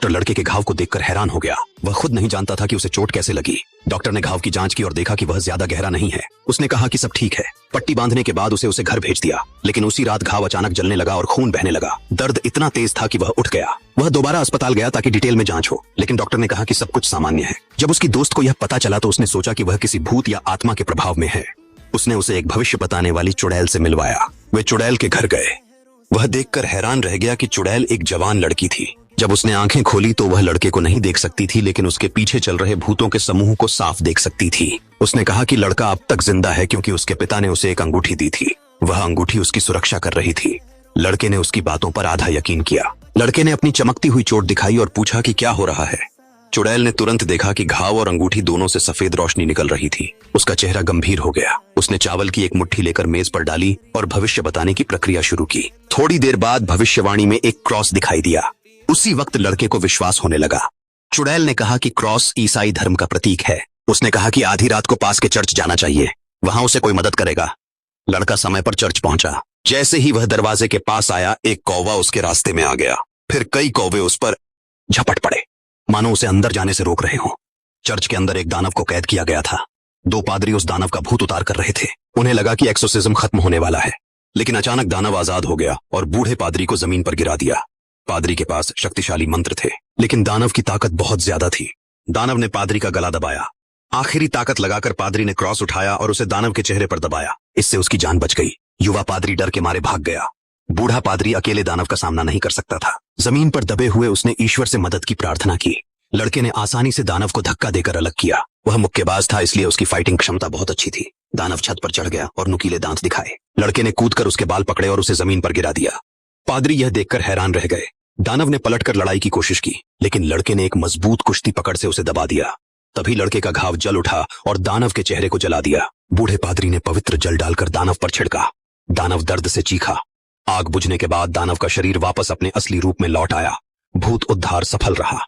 Doctor लड़के के घाव को देखकर हैरान हो गया। वह खुद नहीं जानता था कि उसे चोट कैसे लगी। डॉक्टर ने घाव की जांच की और देखा कि वह ज्यादा गहरा नहीं है। उसने कहा कि सब ठीक है। पट्टी बांधने के बाद उसे घर भेज दिया, लेकिन उसी रात घाव अचानक जलने लगा और खून बहने लगा। दर्द इतना तेज था कि वह उठ गया। वह दोबारा अस्पताल गया ताकि डिटेल में जांच हो, लेकिन डॉक्टर ने कहा कि सब कुछ सामान्य है। जब उसकी दोस्त को यह पता चला तो उसने सोचा कि वह किसी भूत या आत्मा के प्रभाव में है। उसने उसे एक भविष्य बताने वाली चुड़ैल से मिलवाया। वे चुड़ैल के घर गए। वह देखकर हैरान रह गया कि चुड़ैल एक जवान लड़की थी। जब उसने आंखें खोली तो वह लड़के को नहीं देख सकती थी, लेकिन उसके पीछे चल रहे भूतों के समूह को साफ देख सकती थी। उसने कहा कि लड़का अब तक जिंदा है क्योंकि उसके पिता ने उसे एक अंगूठी दी थी। वह अंगूठी उसकी सुरक्षा कर रही थी। लड़के ने उसकी बातों पर आधा यकीन किया। लड़के ने अपनी चमकती हुई चोट दिखाई और पूछा कि क्या हो रहा है। चुड़ैल ने तुरंत देखा कि घाव और अंगूठी दोनों से सफेद रोशनी निकल रही थी। उसका चेहरा गंभीर हो गया। उसने चावल की एक मुट्ठी लेकर मेज पर डाली और भविष्य बताने की प्रक्रिया शुरू की। थोड़ी देर बाद भविष्यवाणी में एक क्रॉस दिखाई दिया। उसी वक्त लड़के को विश्वास होने लगा। चुड़ैल ने कहा कि क्रॉस ईसाई धर्म का प्रतीक है। उसने कहा कि आधी रात को पास के चर्च जाना चाहिए, वहां उसे कोई मदद करेगा। लड़का समय पर चर्च पहुंचा। जैसे ही वह दरवाजे के पास आया, एक कौवा उसके रास्ते में आ गया। फिर कई कौवे उस पर झपट पड़े, मानो उसे अंदर जाने से रोक रहे हों। चर्च के अंदर एक दानव को कैद किया गया था। 2 पादरी उस दानव का भूत उतार कर रहे थे। उन्हें लगा कि एक्सोर्सिज्म खत्म होने वाला है, लेकिन अचानक दानव आजाद हो गया और बूढ़े पादरी को जमीन पर गिरा दिया। पादरी के पास शक्तिशाली मंत्र थे, लेकिन दानव की ताकत बहुत ज्यादा थी। दानव ने पादरी का गला दबाया। आखिरी ताकत लगाकर पादरी ने क्रॉस उठाया और उसे दानव के चेहरे पर दबाया। इससे उसकी जान बच गई। युवा पादरी डर के मारे भाग गया। बूढ़ा पादरी अकेले दानव का सामना नहीं कर सकता था। जमीन पर दबे हुए उसने ईश्वर से मदद की प्रार्थना की। लड़के ने आसानी से दानव को धक्का देकर अलग किया। वह मुक्केबाज था, इसलिए उसकी फाइटिंग क्षमता बहुत अच्छी थी। दानव छत पर चढ़ गया और नुकीले दांत दिखाए। लड़के ने कूदकर उसके बाल पकड़े और उसे जमीन पर गिरा दिया। पादरी यह देखकर हैरान रह गए। दानव ने पलटकर लड़ाई की कोशिश की, लेकिन लड़के ने एक मजबूत कुश्ती पकड़ से उसे दबा दिया। तभी लड़के का घाव जल उठा और दानव के चेहरे को जला दिया। बूढ़े पादरी ने पवित्र जल डालकर दानव पर छिड़का। दानव दर्द से चीखा। आग बुझने के बाद दानव का शरीर वापस अपने असली रूप में लौट आया। भूत उद्धार सफल रहा।